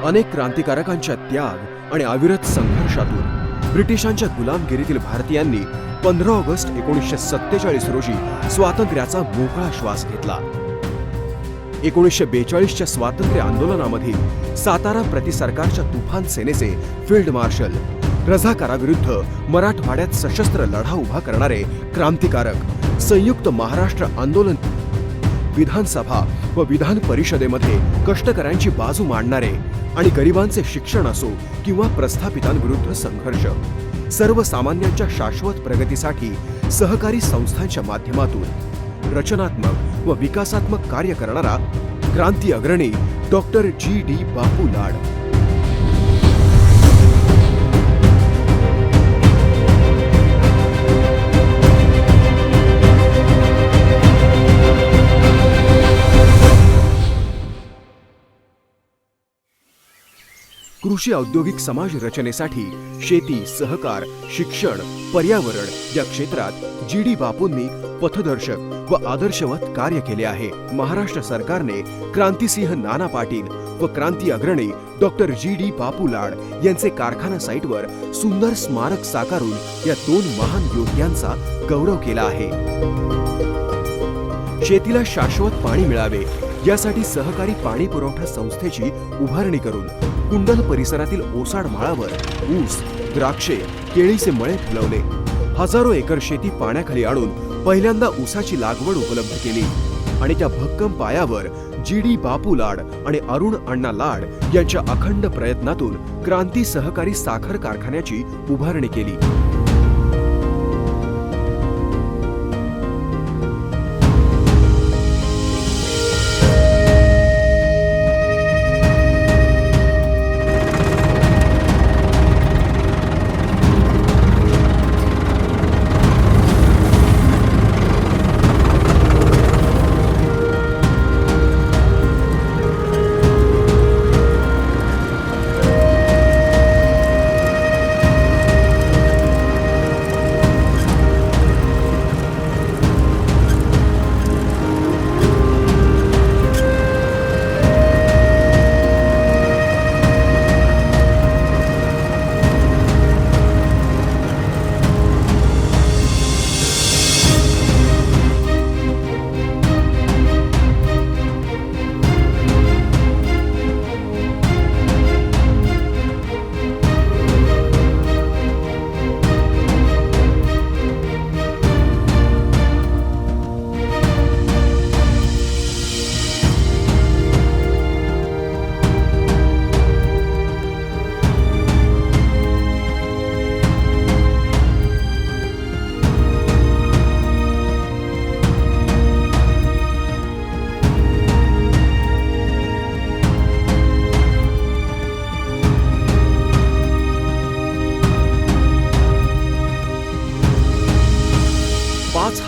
अनेक क्रांतिकारकांच्या त्याग आणि अविरत संघर्षातून ब्रिटिशांच्या गुलामगिरीतील भारतीयांनी 15 ऑगस्ट 1947 रोजी स्वातंत्र्याचा मोकळा श्वास घेतला. 1942च्या स्वातंत्र्य आंदोलनामध्ये सातारा प्रतिसरकारच्या तुफान सेनेचे फील्ड मार्शल, रझाकाराविरुद्ध मराठवाड्यात सशस्त्र लढा उभा करणारे क्रांतिकारक, संयुक्त महाराष्ट्र आंदोलन, विधानसभा व विधान परिषदेमध्ये कष्टकऱ्यांची बाजू मांडणारे आणि गरिबांचे शिक्षण असो किंवा प्रस्थापितांविरुद्ध संघर्ष, सर्वसामान्यांच्या शाश्वत प्रगतीसाठी सहकारी संस्थांच्या माध्यमातून रचनात्मक व विकासात्मक कार्य करणारा क्रांती अग्रणी डॉक्टर जी.डी. बापू लाड. कृषी औद्योगिक समाज रचनेसाठी शेती, सहकार, शिक्षण, पर्यावरण या क्षेत्रात जी.डी. बापूंनी पथदर्शक व आदर्शवत कार्य केले आहे. महाराष्ट्र सरकारने क्रांतिसिंह नाना पाटील व क्रांती अग्रणी डॉक्टर जी.डी. बापू लाड यांचे कारखाना साईटवर सुंदर स्मारक साकारून या 2 महान योद्ध्यांचा गौरव केला आहे. शेतीला शाश्वत पाणी मिळावे यासाठी सहकारी पाणी पुरवठा संस्थेची उभारणी करून कुंडल परिसरातील ओसाड माळावर ऊस, द्राक्षे, केळीचे मळे फुलवले. हजारो एकर शेती पाण्याखाली आणून पहिल्यांदा ऊसाची लागवड उपलब्ध केली आणि त्या भक्कम पायावर जी.डी. बापू लाड आणि अरुण अण्णा लाड यांच्या अखंड प्रयत्नातून क्रांती सहकारी साखर कारखान्याची उभारणी केली.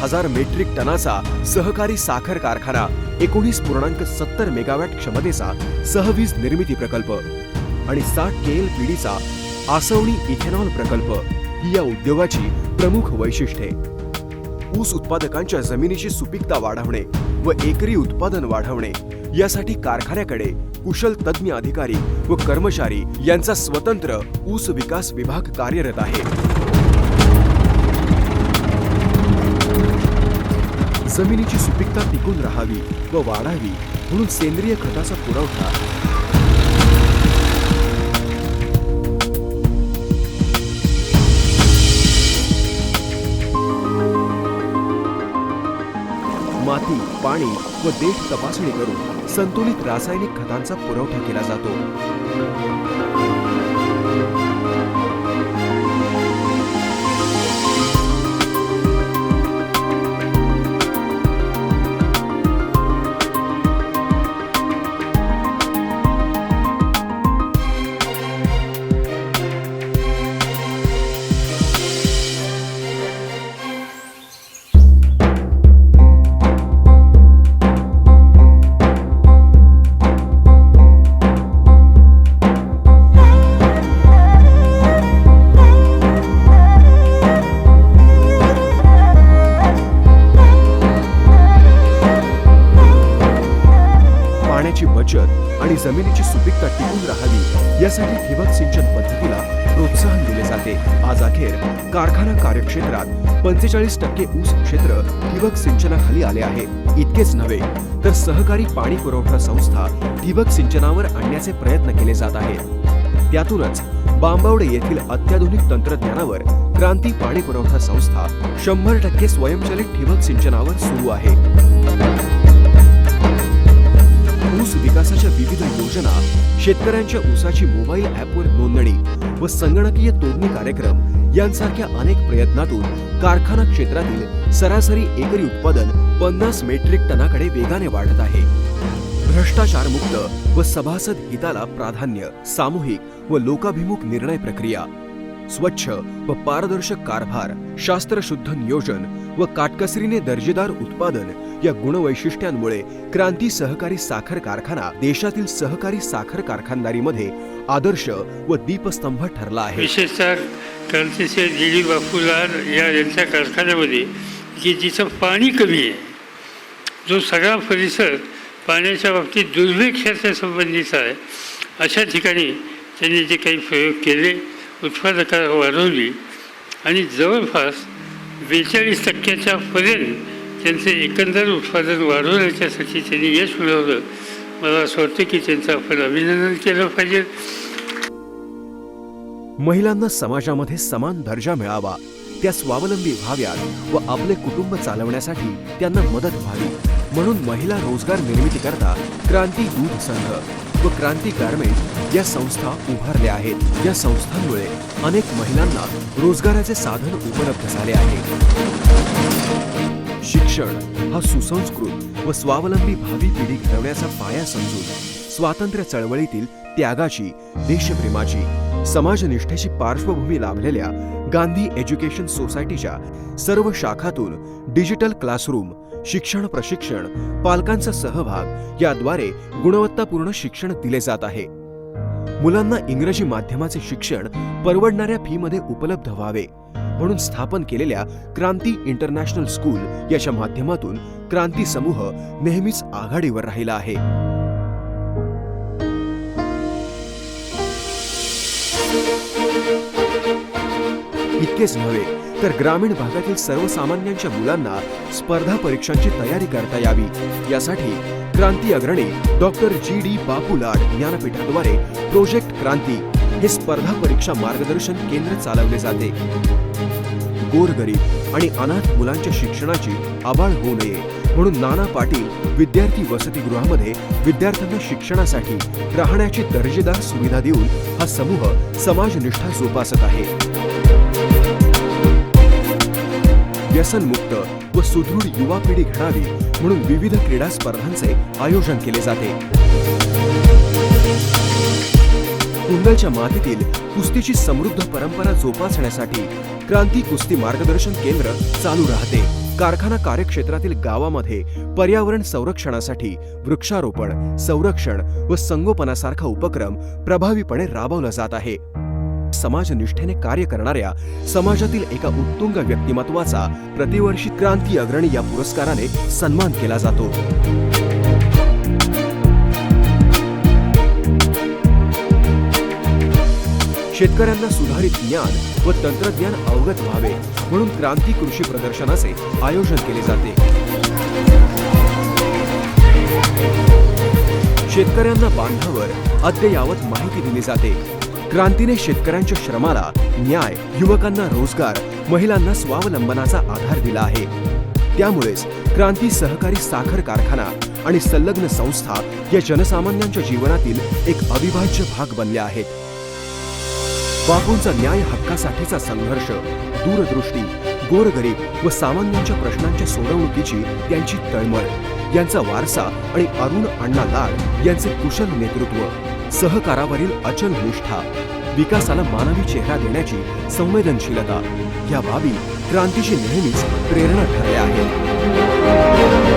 हजार मेट्रिक टनाचा सहकारी साखर कारखाना, 19.70 मेगावॅट क्षमतेचा सहवीज निर्मिती प्रकल्प आणि 60 KLPDचा आसवणी इथेनॉल प्रकल्प ही या उद्योगाची प्रमुख वैशिष्ट्ये. ऊस उत्पादकांच्या जमिनीची सुपीकता वाढवणे व एकरी उत्पादन वाढवणे यासाठी कारखान्याकडे कुशल तज्ञ अधिकारी व कर्मचारी यांचा स्वतंत्र ऊस विकास विभाग कार्यरत आहे. जमिनीची सुपीकता टिकून राहावी व वाढावी म्हणून सेंद्रिय खताचा पुरवठा, माती, पाणी व देठ तपासणी करून संतुलित रासायनिक खतांचा पुरवठा केला जातो. बचत आणि जमिनीची सुपीकता टिकून राहावी यासाठी ठिबक सिंचन पद्धतीला प्रोत्साहन दिले जाते. आज अखेर कारखाना कार्यक्षेत्रात 45% ऊस क्षेत्र ठिबक सिंचनाखाली आले आहे. इतकेच नव्हे तर सहकारी पाणी पुरवठा संस्था ठिबक सिंचनावर आणण्याचे प्रयत्न केले जात आहेत. त्यातूनच बांबावडे येथील अत्याधुनिक तंत्रज्ञानावर क्रांती पाणी पुरवठा संस्था 100% स्वयंचलित ठिबक सिंचनावर सुरू आहे. ऊस विकासाच्या विविध योजना, शेतकऱ्यांच्या ऊसाची मोबाईल ॲपवर नोंदणी व संगणकीय तोडणी कार्यक्रम यांसारख्या अनेक प्रयत्नातून कारखाना क्षेत्रातील सरासरी एकरी उत्पादन 50 मेट्रिक टनाकडे वेगाने वाढत आहे. भ्रष्टाचार मुक्त व सभासद हिताला प्राधान्य, सामूहिक व लोकाभिमुख निर्णय प्रक्रिया, स्वच्छ व पारदर्शक कारभार, शास्त्रशुद्ध नियोजन व काटकसरीने दर्जेदार उत्पादन या गुणवैशिष्ट्यांमुळे क्रांती सहकारी साखर कारखाना देशातील सहकारी साखर कारखानदारीमध्ये आदर्श व दीपस्तंभ ठरला आहे. विशेषतः क्रांतीचे जी बापूलाल यांच्या कारखान्यामध्ये की जिथं पाणी कमी आहे, जो सगळा परिसर पाण्याच्या बाबतीत दुर्भिक्षाच्या संबंधीचा आहे, अशा ठिकाणी त्यांनी जे काही प्रयोग केले, उत्पादकता वाढवली आणि जवळपास 42% पर्यंत त्यांचे एकंदर उत्पादन वाढवण्याच्यासाठी त्यांनी यश मिळवलं. मला असं वाटतं की त्यांचं आपण अभिनंदन केलं पाहिजे. महिलांना समाजामध्ये समान दर्जा मिळावा, त्या स्वावलंबी व्हाव्यात व आपले कुटुंब चालवण्यासाठी त्यांना मदत व्हावी म्हणून महिला रोजगार निर्मितीकरता क्रांती दूध संघ व क्रांती गारमेंट या संस्था उभारल्या आहेत. या संस्थांमुळे अनेक महिलांना रोजगाराचे साधन उपलब्ध झाले आहे. शिक्षण हा सुसंस्कृत व स्वावलंबी भावी पिढी घडवण्याचा पाया समजून स्वातंत्र्य चळवळीतील त्यागाची, देशप्रेमाची, समाजनिष्ठेची पार्श्वभूमी लाभलेल्या गांधी एज्युकेशन सोसायटीच्या सर्व शाखातून डिजिटल क्लासरूम, शिक्षण प्रशिक्षण, पालकांचा सहभाग याद्वारे गुणवत्तापूर्ण शिक्षण दिले जात आहे. मुलांना इंग्रजी माध्यमाचे शिक्षण परवडणाऱ्या फीमध्ये उपलब्ध व्हावे म्हणून स्थापन केलेल्या क्रांती इंटरनॅशनल स्कूल याच्या माध्यमातून क्रांती समूह नेहमीच आघाडीवर राहिला आहे. इतकेच नव्हे तर ग्रामीण भागातील सर्वसामान्यांच्या मुलांना स्पर्धा परीक्षांची तयारी करता यावी यासाठी क्रांती अग्रणी डॉक्टर जी.डी. बापूलाल ज्ञानपीठाद्वारे प्रोजेक्ट क्रांती हे स्पर्धा परीक्षा मार्गदर्शन केंद्र चालवले जाते. गोरगरीब आणि अनाथ मुलांच्या शिक्षणाची आबाळ होऊ नये म्हणून नाना पाटील विद्यार्थी वसतिगृहामध्ये विद्यार्थ्यांना शिक्षणासाठी राहण्याची दर्जेदार सुविधा देऊन हा समूह समाजनिष्ठा जोपासत आहे. व्यसनमुक्त व सुदृढ युवा पिढी घडावी म्हणून विविध क्रीडा स्पर्धांचे आयोजन केले जाते. कुंडलच्या मातीतील कुस्तीची समृद्ध परंपरा जोपासण्यासाठी क्रांती कुस्ती मार्गदर्शन केंद्र चालू राहते. कारखाना कार्यक्षेत्रातील गावामध्ये पर्यावरण संरक्षणासाठी वृक्षारोपण, संरक्षण व संगोपनासारखा उपक्रम प्रभावीपणे राबवला जात आहे. समाजनिष्ठेने कार्य करणाऱ्या समाजातील एका उत्तुंग व्यक्तिमत्वाचा प्रतिवर्षी क्रांती अग्रणी या पुरस्काराने सन्मान केला जातो. शेतकऱ्यांना सुधारित ज्ञान व तंत्रज्ञान अवगत व्हावे म्हणून क्रांती कृषी प्रदर्शनाचे आयोजन केले जाते. शेतकऱ्यांना बांधावर अद्ययावत माहिती दिली जाते. क्रांतीने शेतकऱ्यांच्या श्रमाला न्याय, युवकांना रोजगार, महिलांना स्वावलंबनाचा आधार दिला आहे. त्यामुळेच क्रांती सहकारी साखर कारखाना आणि संलग्न संस्था या जनसामान्यांच्या जीवनातील एक अविभाज्य भाग बनल्या आहेत. बापूंचा न्याय हक्कासाठीचा संघर्ष, दूरदृष्टी, गोरगरीब व सामान्यांच्या प्रश्नांच्या सोडवणुकीची त्यांची तळमळ, यांचा वारसा आणि अरुण अण्णा लाड यांचे कुशल नेतृत्व, सहकारावरील अचल निष्ठा, विकासाला मानवी चेहरा देण्याची संवेदनशीलता या बाबी क्रांतीची नेहमीच प्रेरणा ठरल्या आहेत.